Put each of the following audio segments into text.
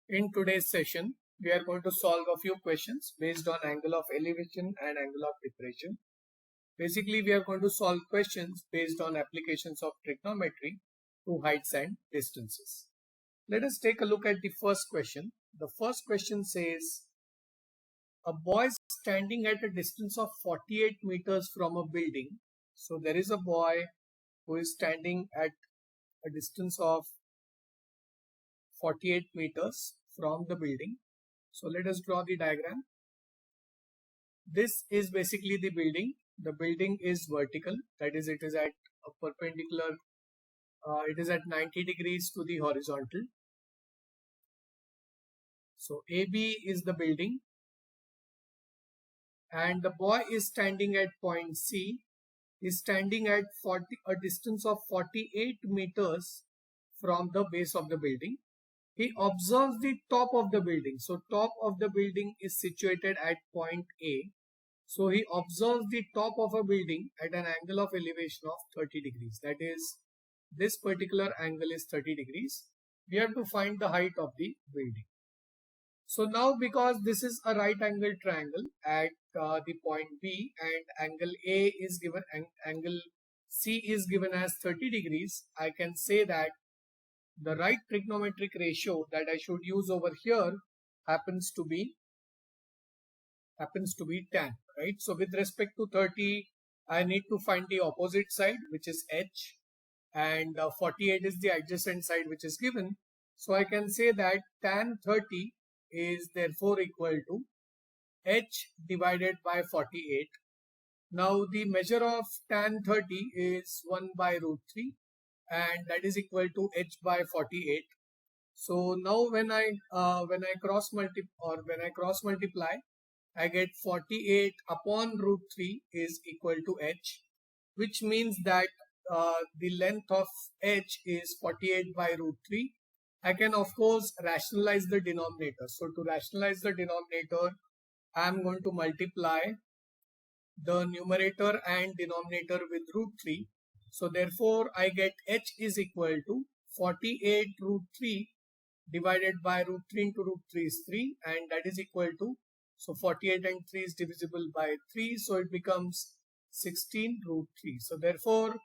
In today's session, we are going to solve a few questions based on angle of elevation and angle of depression. Basically, we are going to solve questions based on applications of trigonometry to heights and distances. Let us take a look at the first question. The first question says, a boy standing at a distance of 48 meters from a building. So there is a boy who is standing at a distance of 48 meters from the building. So let us draw the diagram. This is basically the building. The building is vertical, that is, it is at a perpendicular, it is at 90 degrees to the horizontal. So AB is the building, and the boy is standing at point C, is standing at a distance of 48 meters from the base of the building. He observes the top of the building. So top of the building is situated at point A. So he observes the top of a building at an angle of elevation of 30 degrees. That is, this particular angle is 30 degrees. We have to find the height of the building. So now, because this is a right angle triangle at the point B and angle A is given, angle C is given as 30 degrees, I can say that the right trigonometric ratio that I should use over here happens to be tan, right? So with respect to 30, I need to find the opposite side, which is h, and 48 is the adjacent side, which is given. So I can say that tan 30 is therefore equal to h divided by 48. Now the measure of tan 30 is 1 by root 3, and that is equal to h by 48. So now when I cross multiply, I get 48 upon root 3 is equal to h, which means that the length of h is 48 by root 3. I can of course rationalize the denominator. So to rationalize the denominator, I am going to multiply the numerator and denominator with root 3. So therefore I get h is equal to 48 root 3 divided by root 3 into root 3 is 3, and that is equal to, so 48 and 3 is divisible by 3, so it becomes 16 root 3. So therefore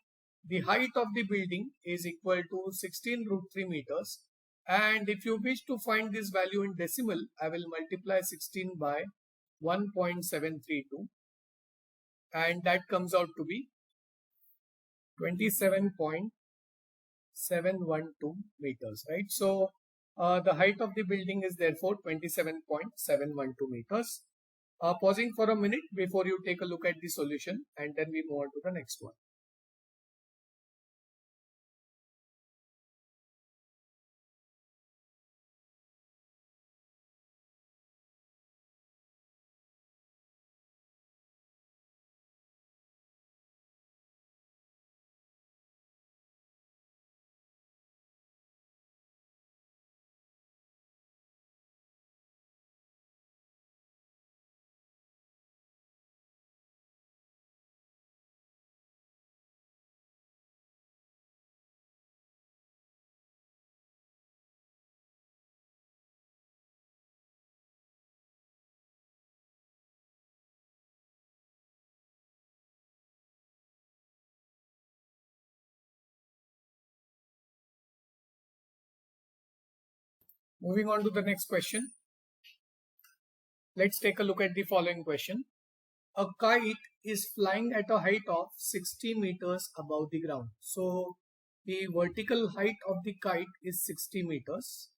the height of the building is equal to 16 root 3 meters. And if you wish to find this value in decimal, I will multiply 16 by 1.732, and that comes out to be 27.712 meters, right? So the height of the building is therefore 27.712 meters. Pausing for a minute before you take a look at the solution, and then we move on to the next one. Moving on to the next question. Let's take a look at the following question. A kite is flying at a height of 60 meters above the ground. So the vertical height of the kite is 60 meters.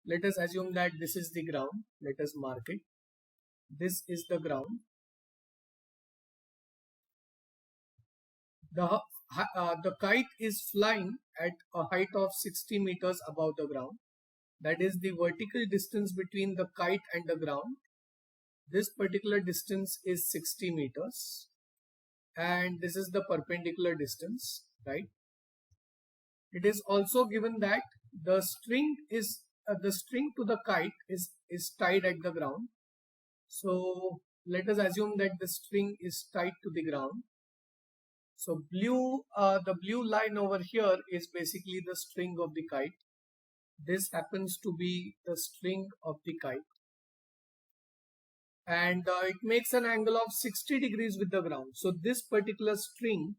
Let us assume that this is the ground. Let us mark it. This is the ground. The kite is flying at a height of 60 meters above the ground. That is the vertical distance between the kite and the ground. This particular distance is 60 meters, and this is the perpendicular distance, right? It is also given that the string to the kite is tied at the ground. So let us assume that the string is tied to the ground. So the blue line over here is basically the string of the kite, This happens to be the string of the kite, and it makes an angle of 60 degrees with the ground. So this particular string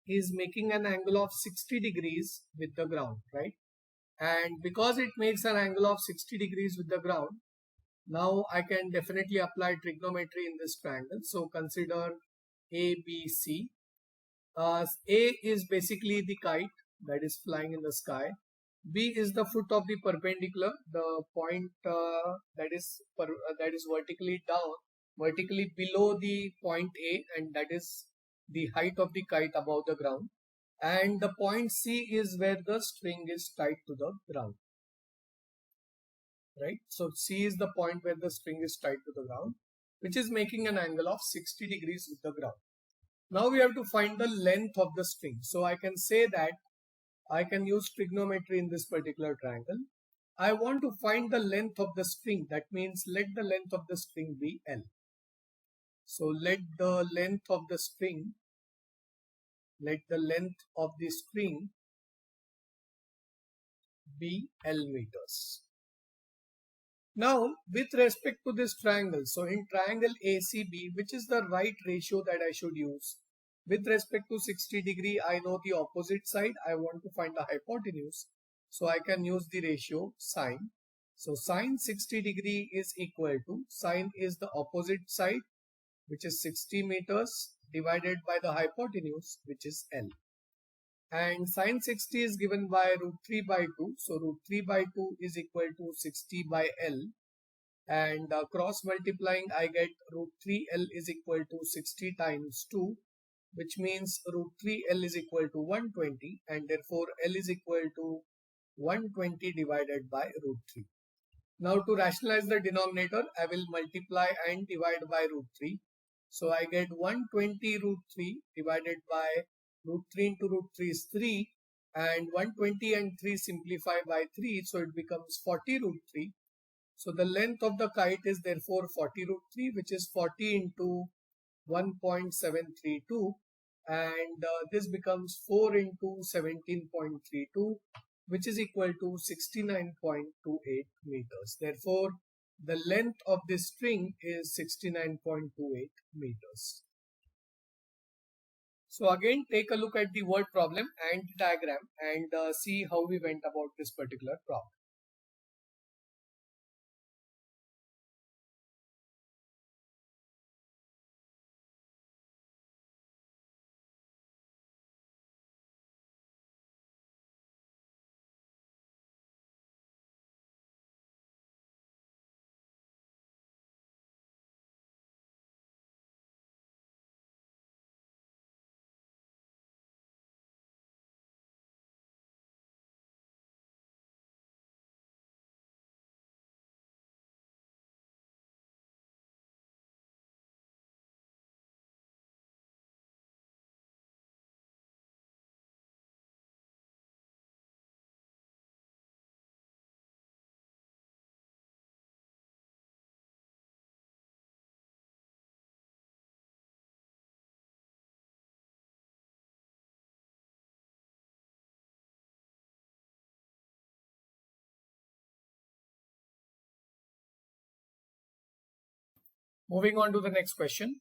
is making an angle of 60 degrees with the ground, right? And because it makes an angle of 60 degrees with the ground, now I can definitely apply trigonometry in this triangle. So consider A, B, C. A is basically the kite that is flying in the sky. B is the foot of the perpendicular, the point that is vertically down, vertically below the point A, and that is the height of the kite above the ground. And the point C is where the string is tied to the ground, right? So C is the point where the string is tied to the ground, which is making an angle of 60 degrees with the ground. Now we have to find the length of the string. So I can say that I can use trigonometry in this particular triangle. I want to find the length of the string. That means let the length of the string be L. So let the length of the string be L meters. Now with respect to this triangle, so in triangle ACB, which is the right ratio that I should use? With respect to 60 degree, I know the opposite side. I want to find the hypotenuse. So I can use the ratio sine. So sine 60 degree is equal to, sine is the opposite side, which is 60 meters, divided by the hypotenuse, which is L. And sine 60 is given by root 3 by 2. So root 3 by 2 is equal to 60 by L. And cross multiplying, I get root 3L is equal to 60 times 2, which means root 3L is equal to 120, and therefore L is equal to 120 divided by root 3. Now to rationalize the denominator, I will multiply and divide by root 3. So I get 120 root 3 divided by root 3 into root 3 is 3, and 120 and 3 simplify by 3, so it becomes 40 root 3. So the length of the kite is therefore 40 root 3, which is 40 into 1.732, and this becomes 4 into 17.32, which is equal to 69.28 meters. Therefore, the length of this string is 69.28 meters. So again, take a look at the word problem and diagram and see how we went about this particular problem. Moving on to the next question.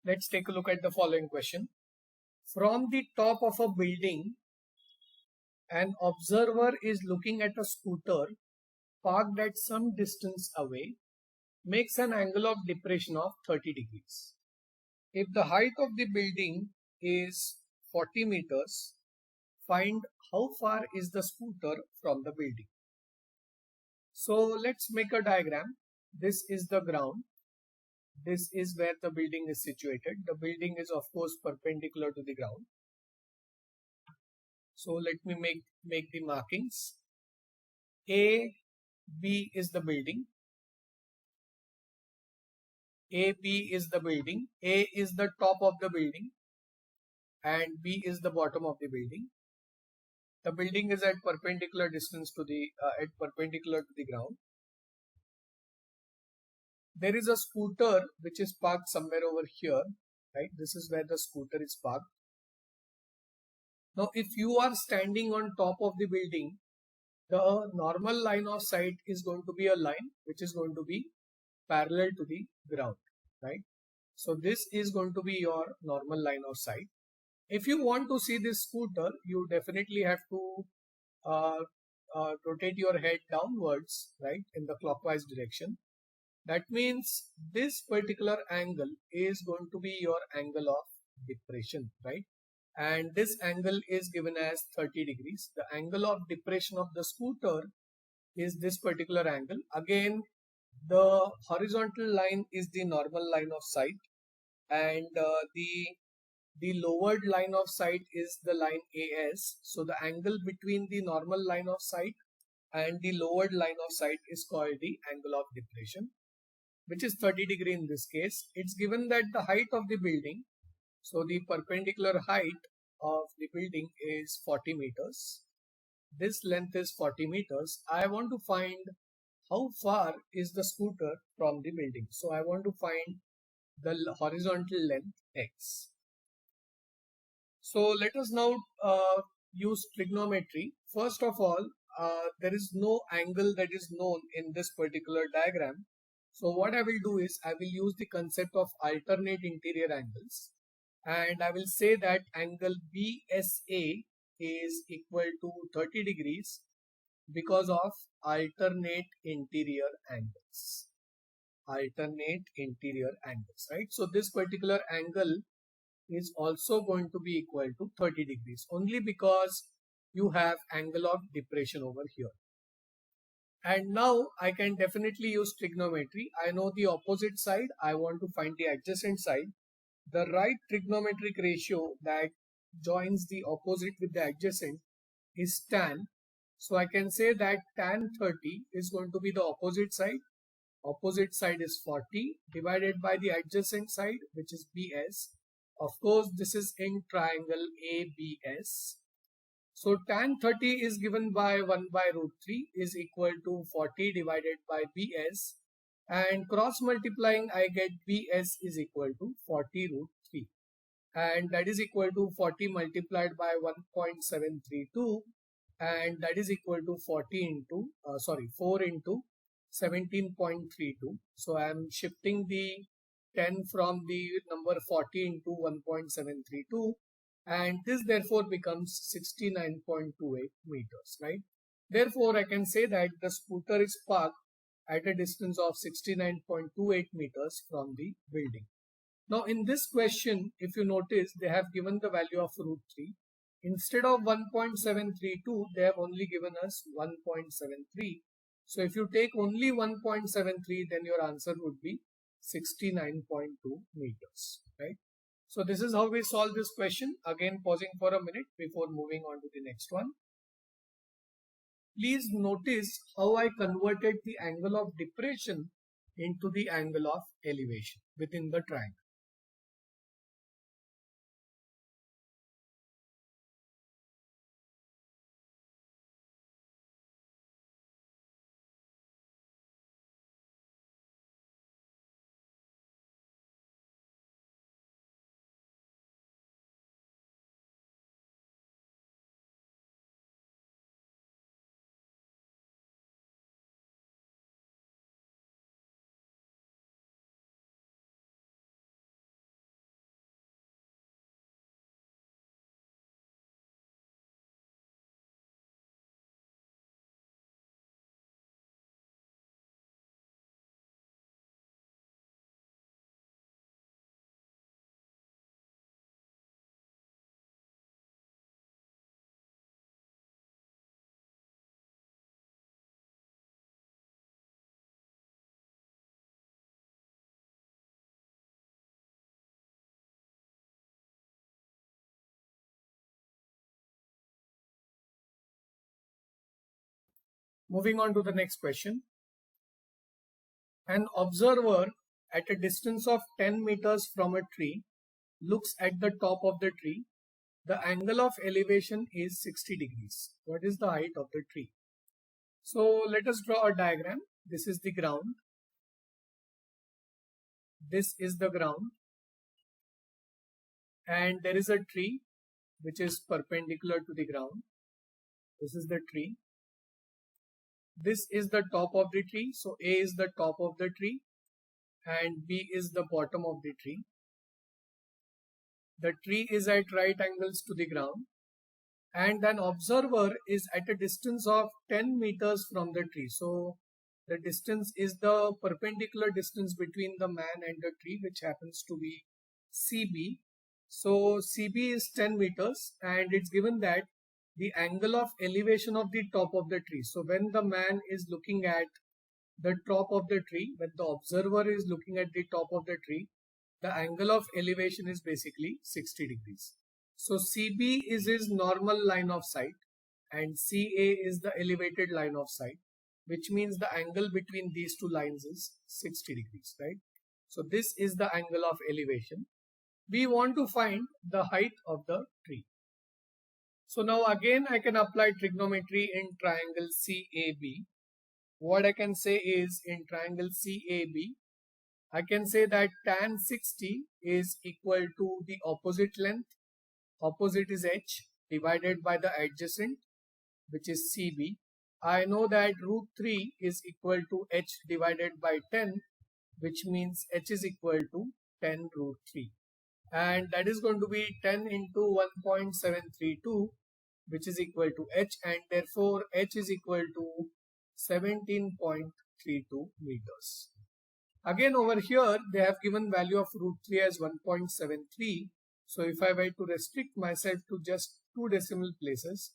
Let's take a look at the following question. From the top of a building, an observer is looking at a scooter parked at some distance away, makes an angle of depression of 30 degrees. If the height of the building is 40 meters, find how far is the scooter from the building. So let's make a diagram. This is the ground. This is where the building is situated. The building is of course perpendicular to the ground. So let me make the markings. A, B is the building. A, B is the building. A is the top of the building and B is the bottom of the building. The building is at perpendicular distance to the perpendicular to the ground. There is a scooter which is parked somewhere over here, right? This is where the scooter is parked. Now, if you are standing on top of the building, the normal line of sight is going to be a line which is going to be parallel to the ground, right? So this is going to be your normal line of sight. If you want to see this scooter, you definitely have to uh, rotate your head downwards, right, in the clockwise direction. That means this particular angle is going to be your angle of depression, right? And this angle is given as 30 degrees. The angle of depression of the scooter is this particular angle. Again, the horizontal line is the normal line of sight, and the lowered line of sight is the line AS. So the angle between the normal line of sight and the lowered line of sight is called the angle of depression, which is 30 degree in this case. It's given that the height of the building, so the perpendicular height of the building is 40 meters. This length is 40 meters. I want to find how far is the scooter from the building. So I want to find the horizontal length x. So let us now use trigonometry. First of all, there is no angle that is known in this particular diagram. So what I will do is I will use the concept of alternate interior angles, and I will say that angle BSA is equal to 30 degrees because of alternate interior angles. Alternate interior angles, right? So this particular angle is also going to be equal to 30 degrees only because you have angle of depression over here. And now I can definitely use trigonometry. I know the opposite side. I want to find the adjacent side. The right trigonometric ratio that joins the opposite with the adjacent is tan. So I can say that tan 30 is going to be the opposite side. Opposite side is 40 divided by the adjacent side, which is BS. Of course, this is in triangle ABS. So tan 30 is given by 1 by root 3 is equal to 40 divided by BS, and cross multiplying I get BS is equal to 40 root 3, and that is equal to 40 multiplied by 1.732, and that is equal to 40 into 4 into 17.32. So I am shifting the 10 from the number 40 into 1.732, and this therefore becomes 69.28 meters, right? Therefore I can say that the scooter is parked at a distance of 69.28 meters from the building. Now in this question, if you notice, they have given the value of root 3. Instead of 1.732, they have only given us 1.73. So if you take only 1.73, then your answer would be 69.2 meters, right? So this is how we solve this question. Again, pausing for a minute before moving on to the next one. Please notice how I converted the angle of depression into the angle of elevation within the triangle. Moving on to the next question. An observer at a distance of 10 meters from a tree looks at the top of the tree. The angle of elevation is 60 degrees. What is the height of the tree? So let us draw a diagram. This is the ground. This is the ground. And there is a tree which is perpendicular to the ground. This is the tree. this is the top of the tree. So A is the top of the tree and B is the bottom of the tree. The tree is at right angles to the ground and an observer is at a distance of 10 meters from the tree. So the distance is the perpendicular distance between the man and the tree, which happens to be CB. So CB is 10 meters and it's given that the angle of elevation of the top of the tree. So when the man is looking at the top of the tree, when the observer is looking at the top of the tree, the angle of elevation is basically 60 degrees. So CB is his normal line of sight and CA is the elevated line of sight, which means the angle between these two lines is 60 degrees, right? So this is the angle of elevation. We want to find the height of the tree. So now again I can apply trigonometry in triangle CAB. What I can say is in triangle CAB, I can say that tan 60 is equal to the opposite length. Opposite is h divided by the adjacent, which is CB. I know that root 3 is equal to h divided by 10, which means h is equal to 10 root 3. And that is going to be 10 into 1.732, which is equal to h, and therefore h is equal to 17.32 meters. Again over here they have given value of root 3 as 1.73. So if I were to restrict myself to just two decimal places,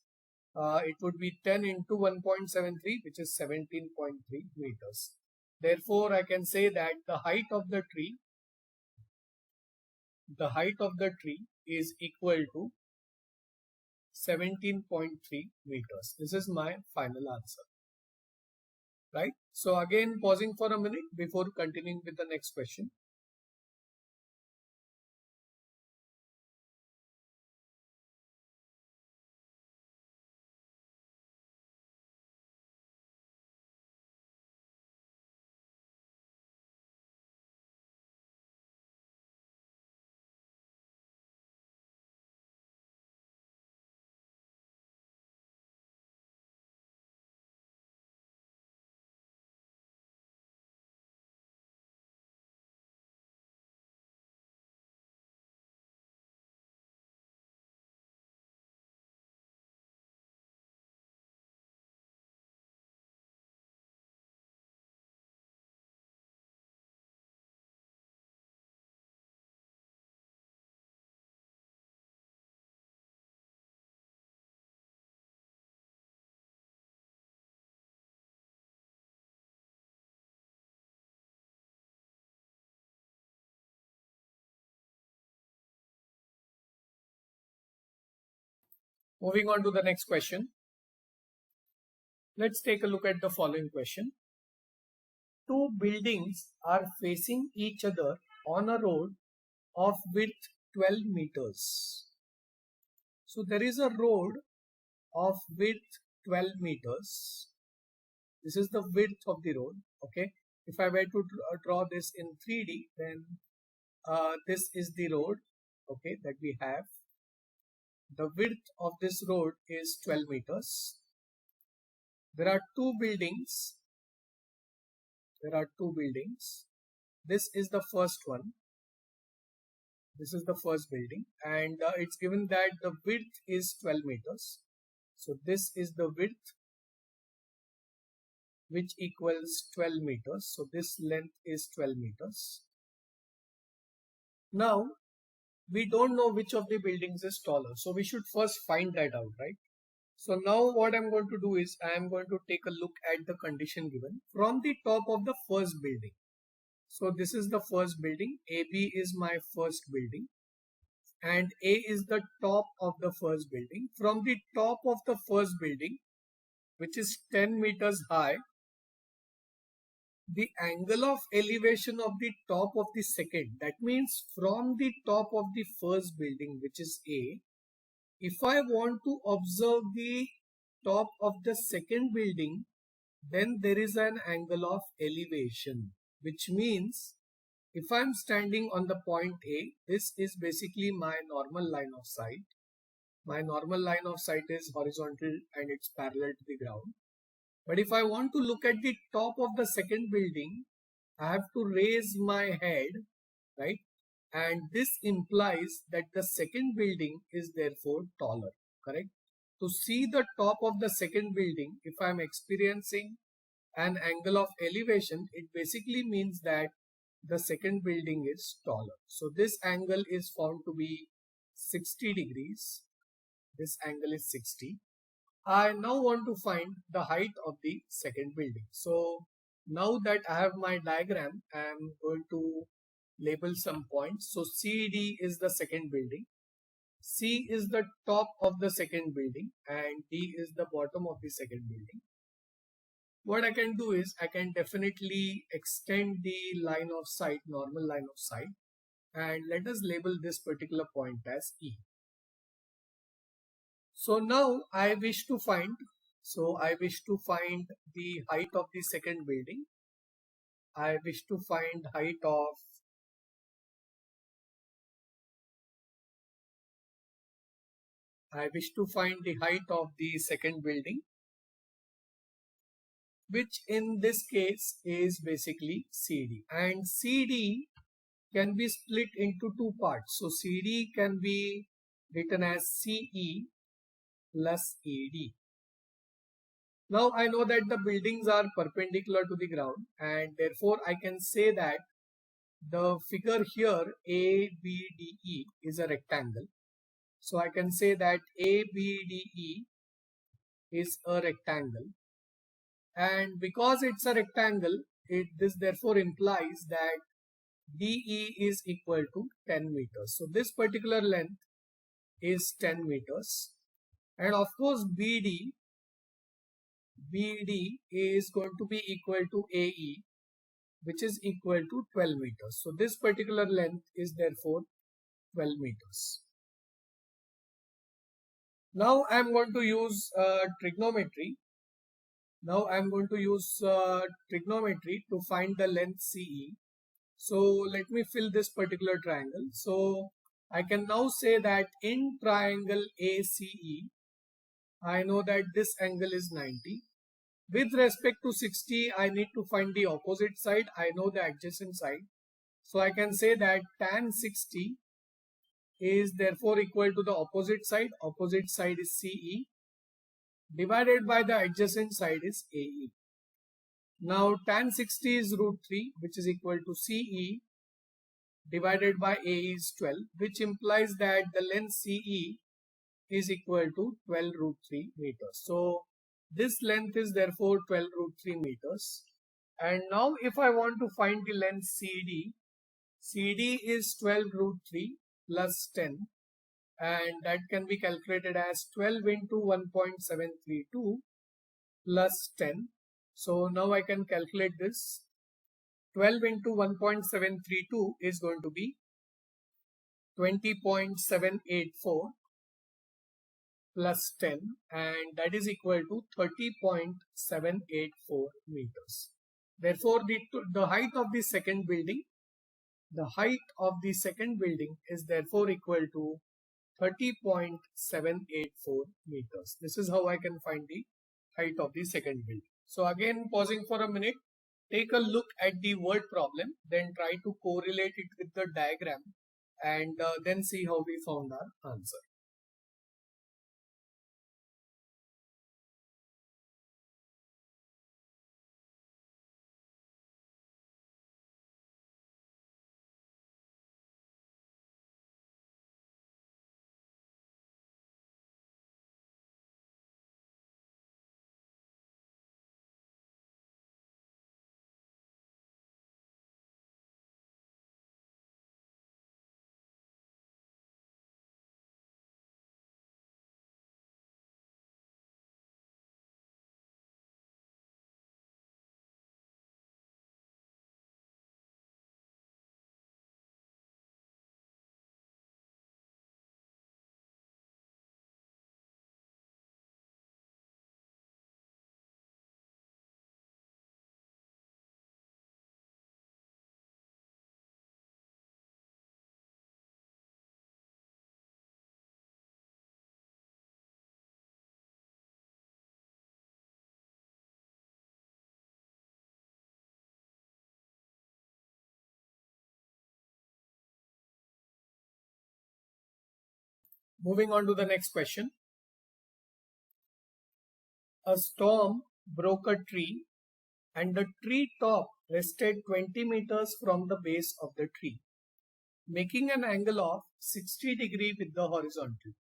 it would be 10 into 1.73, which is 17.3 meters. Therefore I can say that the height of the tree is equal to 17.3 meters. This is my final answer. Right? So again pausing for a minute before continuing with the next question. Moving on to the next question. Let's take a look at the following question. Two buildings are facing each other on a road of width 12 meters. So there is a road of width 12 meters. This is the width of the road. Okay. If I were to draw this in 3D, then this is the road, okay, that we have. The width of this road is 12 meters. There are two buildings. This is the first one. This is the first building, and it's given that the width is 12 meters. So this is the width, which equals 12 meters. So this length is 12 meters. Now, we don't know which of the buildings is taller. So we should first find that out, right? So now what I'm going to do is I am going to take a look at the condition given from the top of the first building. So this is the first building. AB is my first building and A is the top of the first building. From the top of the first building, which is 10 meters high, the angle of elevation of the top of the second, that means from the top of the first building, which is A, if I want to observe the top of the second building, then there is an angle of elevation, which means if I'm standing on the point A, this is basically my normal line of sight. My normal line of sight is horizontal and it's parallel to the ground. But if I want to look at the top of the second building, I have to raise my head, right? And this implies that the second building is therefore taller, correct? To see the top of the second building, if I am experiencing an angle of elevation, it basically means that the second building is taller. So this angle is found to be 60 degrees. This angle is 60. I now want to find the height of the second building. So now that I have my diagram, I am going to label some points. So CD is the second building. C is the top of the second building and D is the bottom of the second building. What I can do is I can definitely extend the line of sight, normal line of sight, and let us label this particular point as E. So now I wish to find the height of the second building. I wish to find height of the second building, which in this case is basically CD. And CD can be split into two parts. So CD can be written as CE plus AD. Now I know that the buildings are perpendicular to the ground, and therefore I can say that the figure here ABDE is a rectangle. So I can say that ABDE is a rectangle, and because it's a rectangle, this therefore implies that DE is equal to 10 meters. So this particular length is 10 meters, and of course BD is going to be equal to AE, which is equal to 12 meters. So this particular length is therefore 12 meters. Now I am going to use trigonometry. To find the length CE. So let me fill this particular triangle. So I can now say that in triangle ACE, I know that this angle is 90. With respect to 60, I need to find the opposite side. I know the adjacent side. So I can say that tan 60 is therefore equal to the opposite side. Opposite side is CE divided by the adjacent side is AE. Now tan 60 is root 3, which is equal to CE divided by AE is 12, which implies that the length CE is equal to 12 root 3 meters. So this length is therefore 12 root 3 meters. And now if I want to find the length CD is 12 root 3 plus 10, and that can be calculated as 12 into 1.732 plus 10. So now I can calculate this. 12 into 1.732 is going to be 20.784 plus 10, and that is equal to 30.784 meters. Therefore, the height of the second building is therefore equal to 30.784 meters. This is how I can find the height of the second building. So again, pausing for a minute, take a look at the word problem, then try to correlate it with the diagram, and then see how we found our answer. Moving on to the next question. A storm broke a tree and the tree top rested 20 meters from the base of the tree, making an angle of 60 degrees with the horizontal.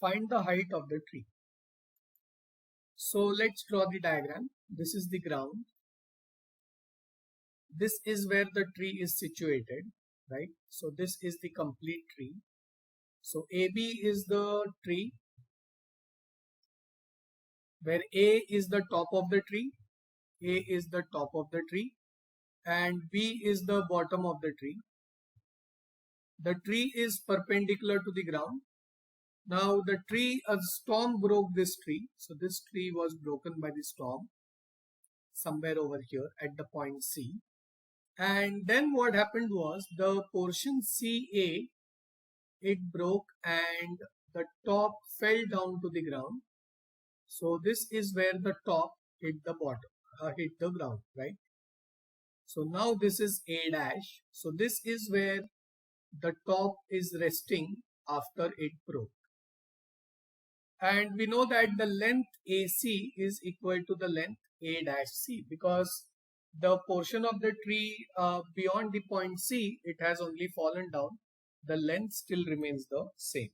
Find the height of the tree. So let's draw the diagram. This is the ground. This is where the tree is situated, right? So this is the complete tree. So AB is the tree, where A is the top of the tree, A is the top of the tree, and B is the bottom of the tree. The tree is perpendicular to the ground. Now a storm broke this tree. So this tree was broken by the storm somewhere over here at the point C. And then what happened was the portion CA, it broke and the top fell down to the ground. So this is where the top hit the bottom, hit the ground, right? So now this is A dash. So this is where the top is resting after it broke. And we know that the length AC is equal to the length A dash C, because the portion of the tree beyond the point C, it has only fallen down. The length still remains the same.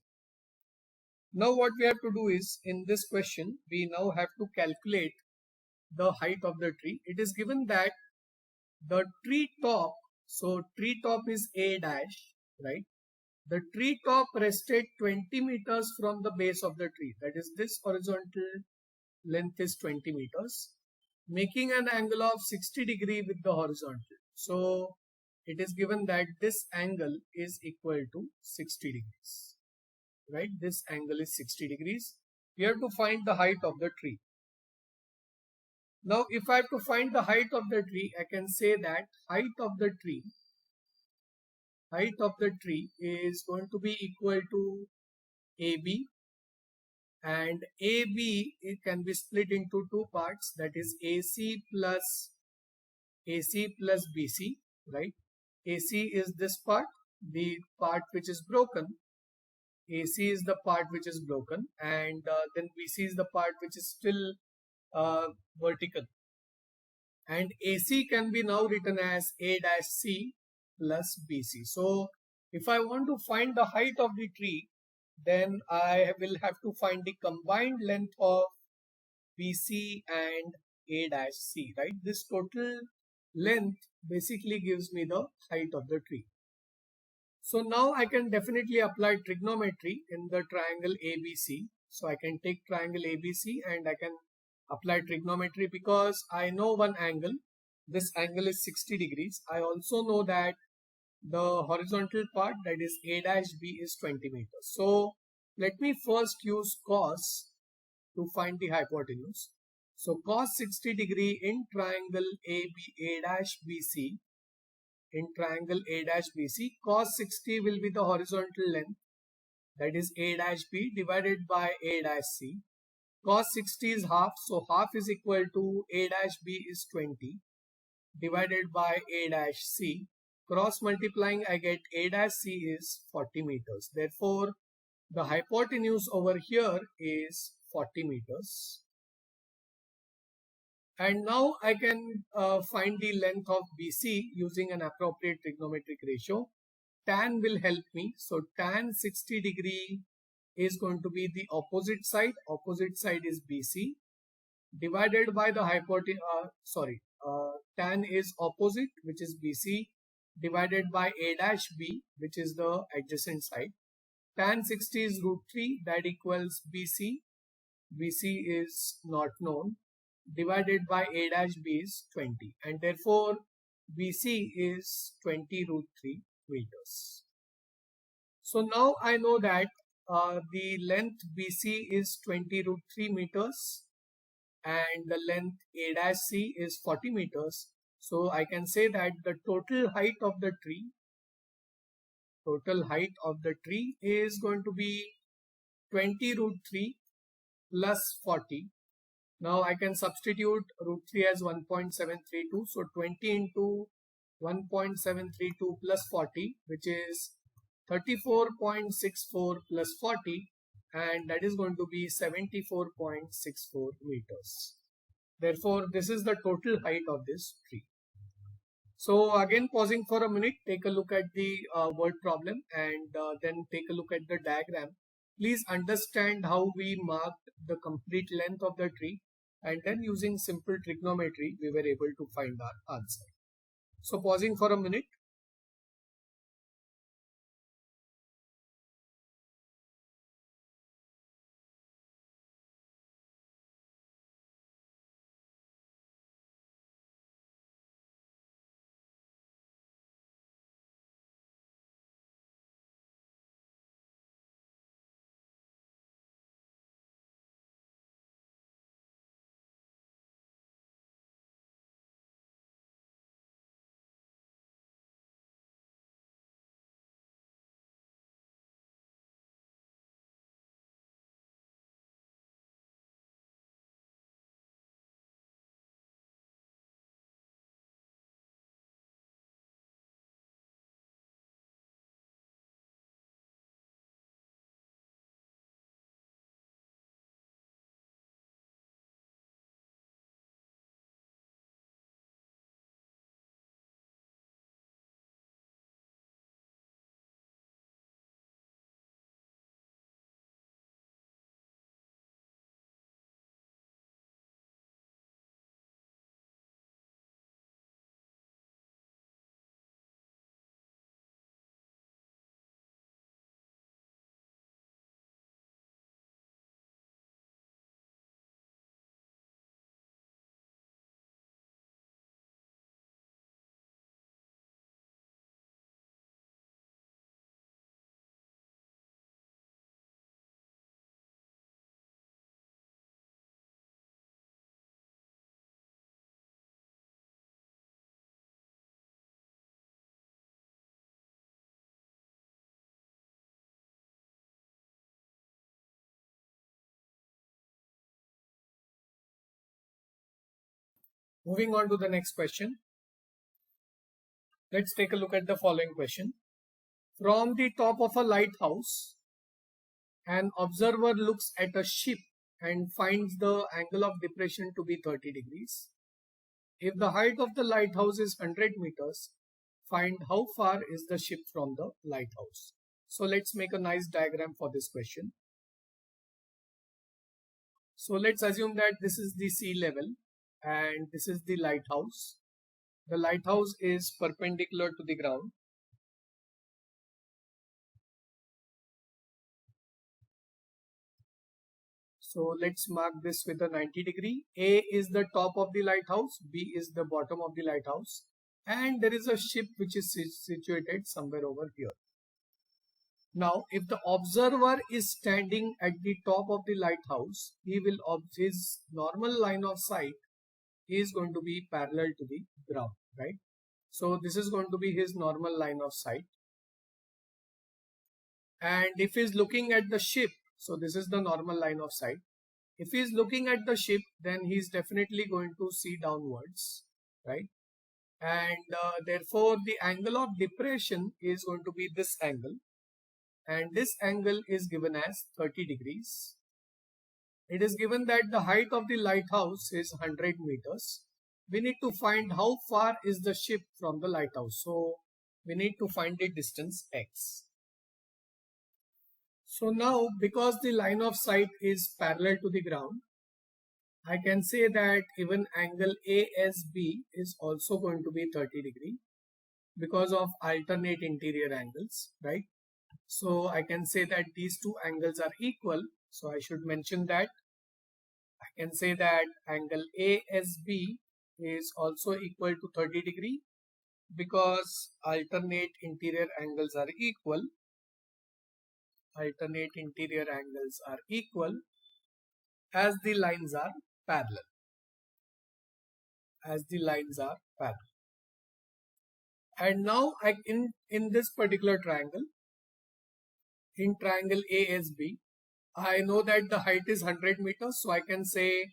Now what we have to do is, in this question, we now have to calculate the height of the tree. It is given that the tree top, so tree top is A dash, right? The tree top rested 20 meters from the base of the tree. That is, this horizontal length is 20 meters, making an angle of 60 degrees with the horizontal. So it is given that this angle is equal to 60 degrees, right? This angle is 60 degrees. We have to find the height of the tree. Now, if I have to find the height of the tree, I can say that height of the tree is going to be equal to AB, and AB, it can be split into two parts, that is AC plus BC, right? AC is this part, the part which is broken. AC is the part which is broken, and then BC is the part which is still vertical. And AC can be now written as A dash C plus BC. So if I want to find the height of the tree, then I will have to find the combined length of BC and A dash C, right? This total length basically gives me the height of the tree. So now I can definitely apply trigonometry in the triangle ABC. So I can take triangle ABC and I can apply trigonometry, because I know one angle. This angle is 60 degrees. I also know that the horizontal part, that is A dash B, is 20 meters. So let me first use cos to find the hypotenuse. So cos 60 degree in triangle A dash BC, in triangle A dash BC, cos 60 will be the horizontal length, that is A dash B divided by A dash C. Cos 60 is half, so half is equal to A dash B is 20 divided by A dash C. Cross multiplying, I get A dash C is 40 meters. Therefore, the hypotenuse over here is 40 meters. And now I can find the length of BC using an appropriate trigonometric ratio. Tan will help me. So tan 60 degree is going to be the opposite side. Opposite side is BC divided by the hypotenuse. Tan is opposite, which is BC, divided by A dash B, which is the adjacent side. Tan 60 is root 3, that equals BC. BC is not known. Divided by A dash B is 20, and therefore BC is 20 root 3 meters. So now I know that the length BC is 20 root 3 meters and the length A dash C is 40 meters. So I can say that the total height of the tree is going to be 20 root 3 plus 40. Now I can substitute root 3 as 1.732. So 20 into 1.732 plus 40, which is 34.64 plus 40, and that is going to be 74.64 meters. Therefore, this is the total height of this tree. So again, pausing for a minute, take a look at the word problem and then take a look at the diagram. Please understand how we marked the complete length of the tree, and then using simple trigonometry, we were able to find our answer. So pausing for a minute. Moving on to the next question. Let's take a look at the following question. From the top of a lighthouse, an observer looks at a ship and finds the angle of depression to be 30 degrees. If the height of the lighthouse is 100 meters, find how far is the ship from the lighthouse. So let's make a nice diagram for this question. So let's assume that this is the sea level and this is the lighthouse. The lighthouse is perpendicular to the ground. So let's mark this with a 90 degree. A is the top of the lighthouse, B is the bottom of the lighthouse, and there is a ship which is situated somewhere over here. Now, if the observer is standing at the top of the lighthouse, his normal line of sight is going to be parallel to the ground, right? So this is going to be his normal line of sight. And if he is looking at the ship, so this is the normal line of sight. If he is looking at the ship, then he is definitely going to see downwards, right? And therefore, the angle of depression is going to be this angle. And this angle is given as 30 degrees. It is given that the height of the lighthouse is 100 meters. We need to find how far is the ship from the lighthouse. So we need to find the distance x. So now, because the line of sight is parallel to the ground, I can say that even angle ASB is also going to be 30 degree because of alternate interior angles, right? So I can say that these two angles are equal. So I should mention that. I can say that angle ASB is also equal to 30 degree because alternate interior angles are equal. Alternate interior angles are equal as the lines are parallel. As the lines are parallel. And now in this particular triangle, in triangle ASB, I know that the height is 100 meters. So I can say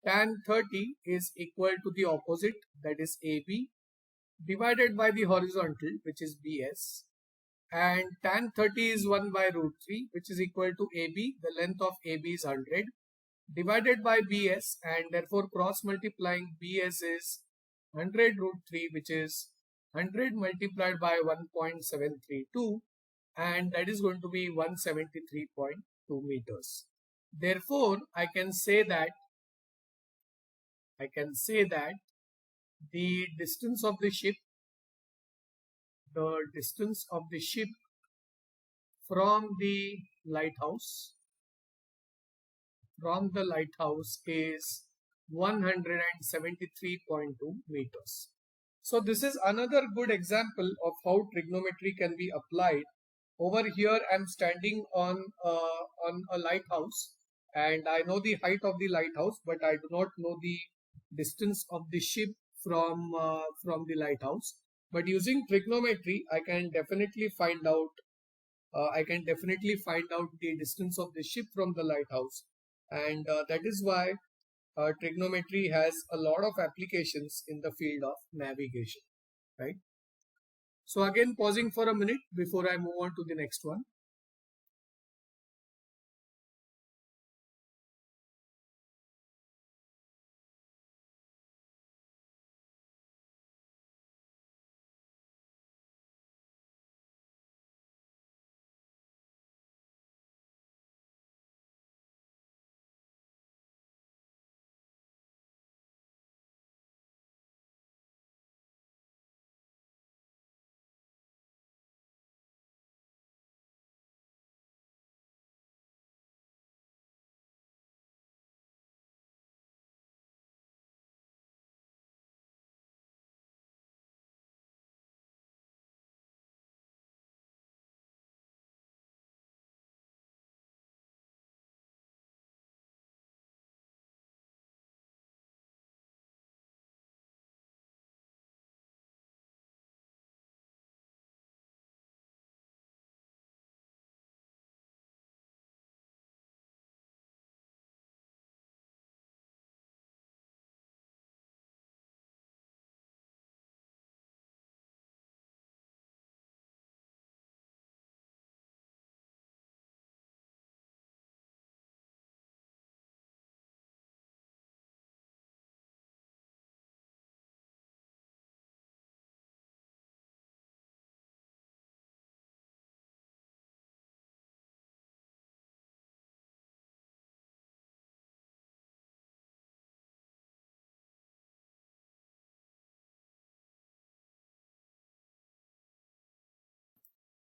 tan 30 is equal to the opposite, that is AB, divided by the horizontal, which is BS. and tan 30 is 1 by root 3, which is equal to AB. The length of AB is 100 divided by BS, and therefore cross multiplying BS is 100 root 3, which is 100 multiplied by 1.732, and that is going to be 173.2 meters. Therefore, I can say that the distance of the ship from the lighthouse is 173.2 meters. So this is another good example of how trigonometry can be applied. Over here I am standing on a lighthouse, and I know the height of the lighthouse, but I do not know the distance of the ship from the lighthouse. But using trigonometry, I can definitely find out the distance of the ship from the lighthouse, and that is why trigonometry has a lot of applications in the field of navigation, right? So again, pausing for a minute before I move on to the next one.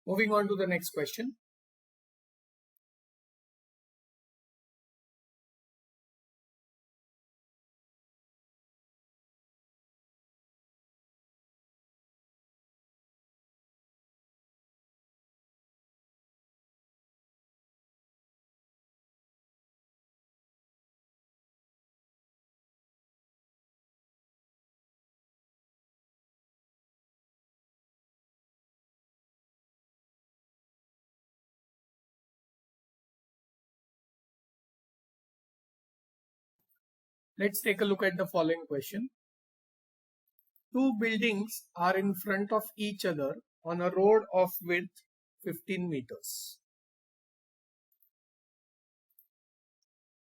Moving on to the next question. Let's take a look at the following question. Two buildings are in front of each other on a road of width 15 meters.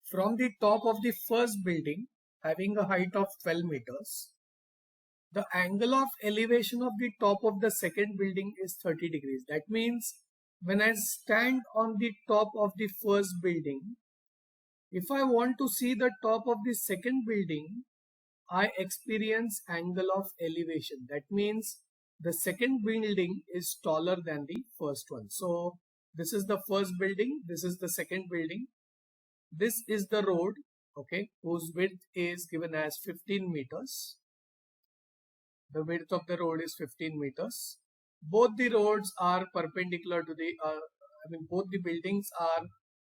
From the top of the first building, having a height of 12 meters, the angle of elevation of the top of the second building is 30 degrees. That means when I stand on the top of the first building, if I want to see the top of the second building, I experience angle of elevation. That means the second building is taller than the first one. So this is the first building, this is the second building, this is the road, okay, whose width is given as 15 meters. The width of the road is 15 meters. Both the roads are perpendicular to the, both the buildings are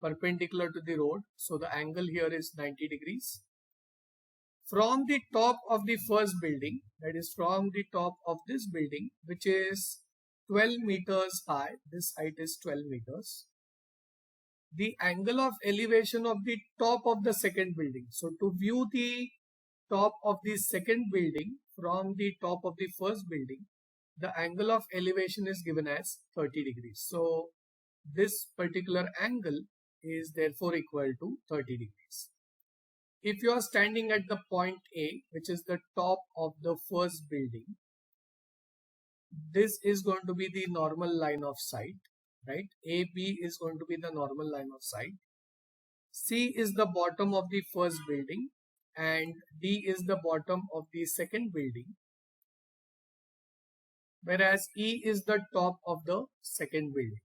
perpendicular to the road. So the angle here is 90 degrees. From the top of the first building, that is from the top of this building, which is 12 meters high, this height is 12 meters, the angle of elevation of the top of the second building. So to view the top of the second building from the top of the first building, the angle of elevation is given as 30 degrees. So this particular angle is therefore equal to 30 degrees. If you are standing at the point A, which is the top of the first building, this is going to be the normal line of sight, right? AB is going to be the normal line of sight. C is the bottom of the first building and D is the bottom of the second building, whereas E is the top of the second building.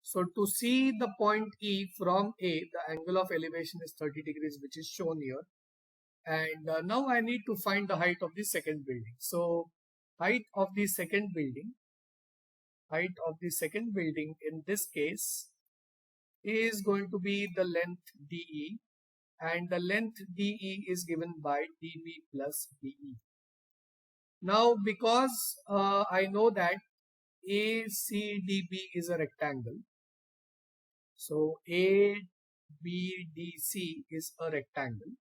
So to see the point E from A, the angle of elevation is 30 degrees, which is shown here. And now I need to find the height of the second building. So height of the second building in this case is going to be the length DE, and the length DE is given by DB plus BE. Now because I know that ACDB is a rectangle, so ABDC is a rectangle,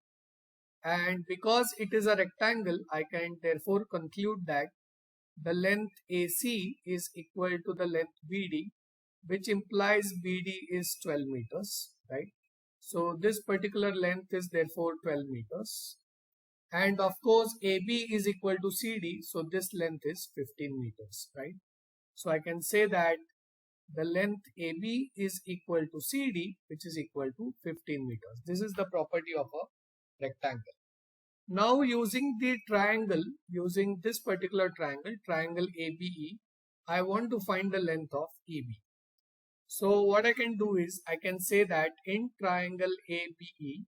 and because it is a rectangle, I can therefore conclude that the length AC is equal to the length BD, which implies BD is 12 meters, right? So this particular length is therefore 12 meters. And of course, AB is equal to CD, so this length is 15 meters, right? So I can say that the length AB is equal to CD, which is equal to 15 meters. This is the property of a rectangle. Now using the triangle, using this particular triangle ABE, I want to find the length of EB. So what I can do is I can say that in triangle ABE,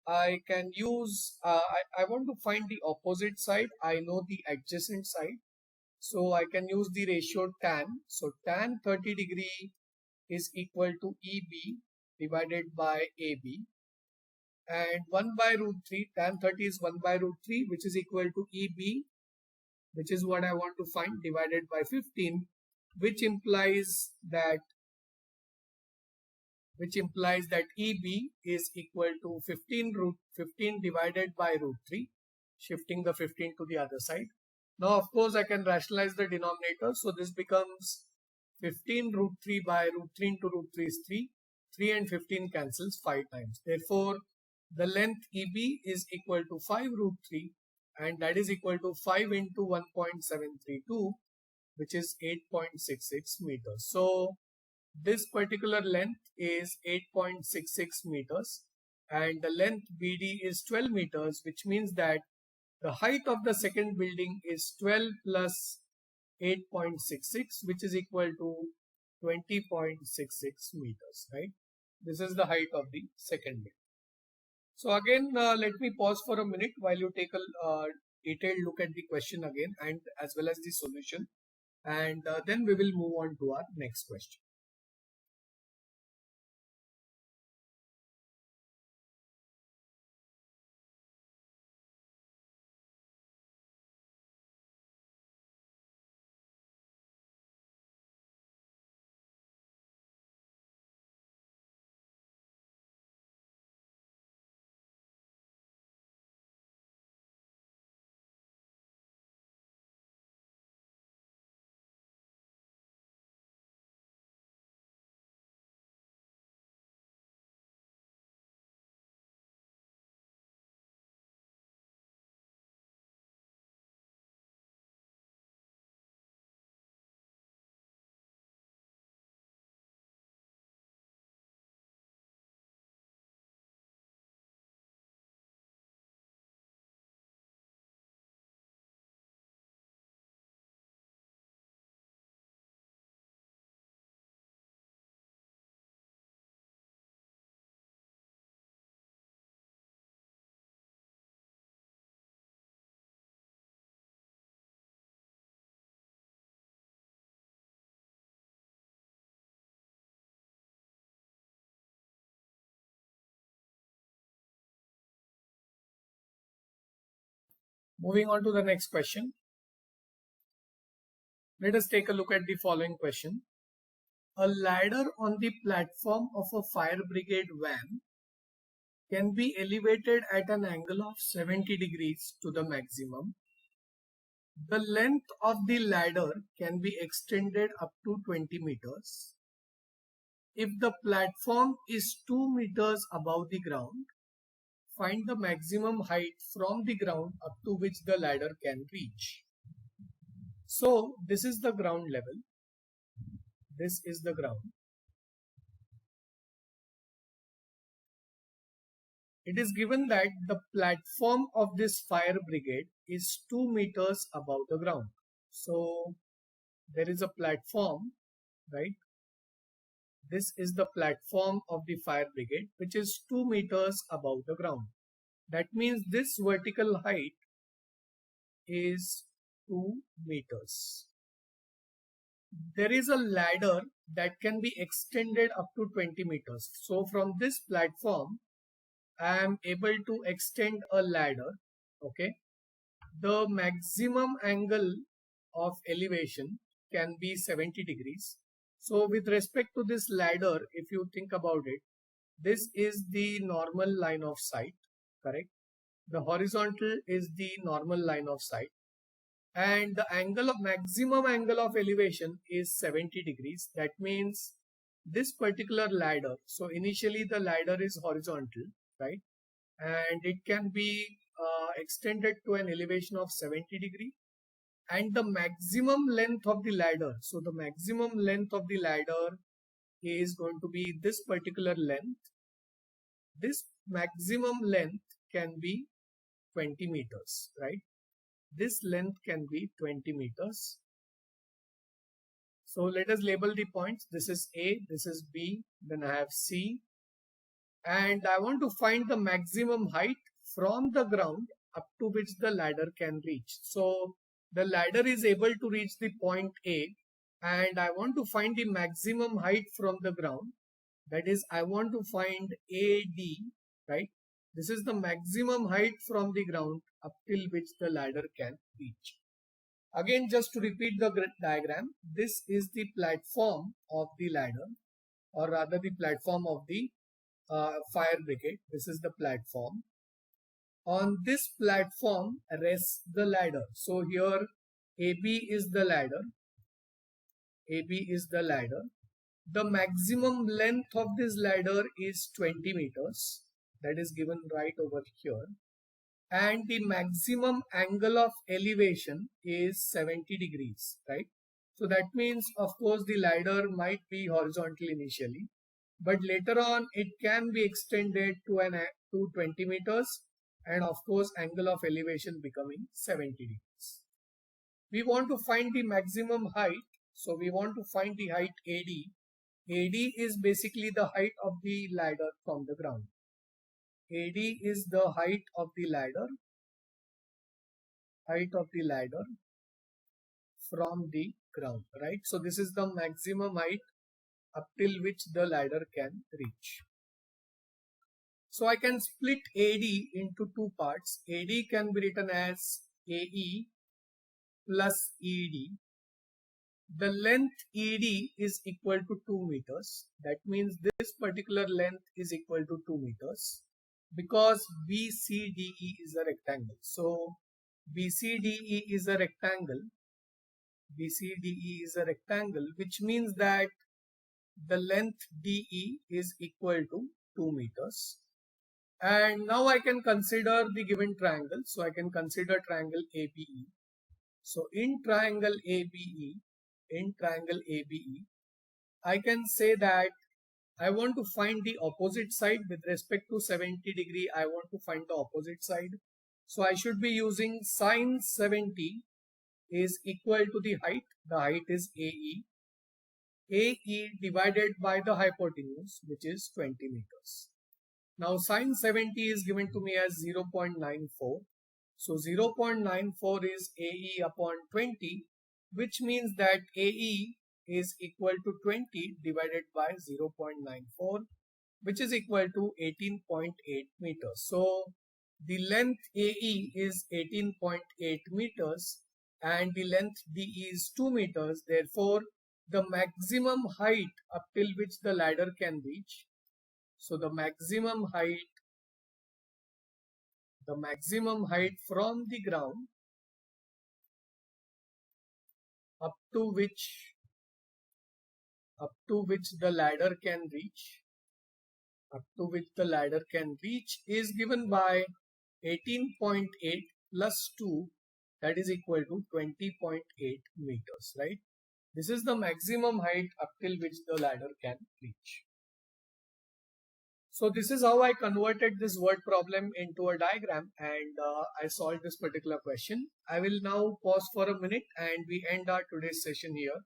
I can use, I want to find the opposite side. I know the adjacent side. So I can use the ratio tan. So tan 30 degree is equal to EB divided by AB. And 1 by root 3, tan 30 is 1 by root 3, which is equal to EB, which is what I want to find, divided by 15, which implies that EB is equal to 15 divided by root 3, shifting the 15 to the other side. Now, of course, I can rationalize the denominator. So this becomes 15 root 3 by root 3 into root 3 is 3. 3 and 15 cancels 5 times. Therefore, the length EB is equal to 5 root 3, and that is equal to 5 into 1.732, which is 8.66 meters. So this particular length is 8.66 meters and the length BD is 12 meters, which means that the height of the second building is 12 plus 8.66, which is equal to 20.66 meters, right? This is the height of the second building. So again, let me pause for a minute while you take a detailed look at the question again and as well as the solution, and then we will move on to our next question. Moving on to the next question. Let us take a look at the following question. A ladder on the platform of a fire brigade van can be elevated at an angle of 70 degrees to the maximum The length of the ladder can be extended up to 20 meters. If the platform is 2 meters above the ground, find the maximum height from the ground up to which the ladder can reach. So this is the ground level. This is the ground. It is given that the platform of this fire brigade is 2 meters above the ground. So there is a platform, right? This is the platform of the fire brigade, which is 2 meters above the ground. That means this vertical height is 2 meters. There is a ladder that can be extended up to 20 meters. So from this platform, I am able to extend a ladder. Okay. The maximum angle of elevation can be 70 degrees. So with respect to this ladder, if you think about it, this is the normal line of sight, correct? The horizontal is the normal line of sight. And the maximum angle of elevation is 70 degrees. That means this particular ladder, so initially the ladder is horizontal, right? And it can be extended to an elevation of 70 degree, and the maximum length of the ladder, so the maximum length of the ladder is going to be this particular length. This maximum length can be 20 meters, right? This length can be 20 meters. So let us label the points. This is A, this is B, then I have C, and I want to find the maximum height from the ground up to which the ladder can reach. So the ladder is able to reach the point A, and I want to find the maximum height from the ground. That is, I want to find AD, right? This is the maximum height from the ground up till which the ladder can reach. Again, just to repeat the diagram, this is the platform of the ladder, or rather the platform of the fire brigade. This is the platform. On this platform rests the ladder. So here AB is the ladder. AB is the ladder. The maximum length of this ladder is 20 meters. That is given right over here. And the maximum angle of elevation is 70 degrees, right? So that means, of course, the ladder might be horizontal initially, but later on it can be extended to 20 meters, and of course angle of elevation becoming 70 degrees. We want to find the maximum height, so we want to find the height AD. AD is basically the height of the ladder from the ground. AD is the height of the ladder from the ground, right? So this is the maximum height up till which the ladder can reach. So I can split AD into two parts. AD can be written as AE plus ED. The length ED is equal to 2 meters. That means this particular length is equal to 2 meters because BCDE is a rectangle. So BCDE is a rectangle. BCDE is a rectangle, which means that the length DE is equal to 2 meters. And now I can consider the given triangle. So I can consider triangle ABE. So in triangle ABE, I can say that I want to find the opposite side with respect to 70 degree. I want to find the opposite side. So I should be using sine 70 is equal to the height. The height is AE. AE divided by the hypotenuse, which is 20 meters. Now sine 70 is given to me as 0.94. So 0.94 is AE upon 20, which means that AE is equal to 20 divided by 0.94, which is equal to 18.8 meters. So the length AE is 18.8 meters and the length DE is 2 meters. Therefore, the maximum height up till which the ladder can reach. So the maximum height from the ground to which the ladder can reach, is given by 18.8 plus 2, that is equal to 20.8 meters, right? This is the maximum height up till which the ladder can reach. So this is how I converted this word problem into a diagram, and I solved this particular question. I will now pause for a minute and we end our today's session here.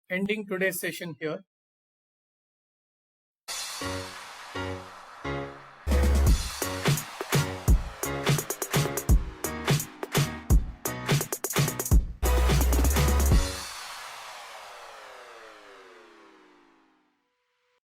Ending today's session here.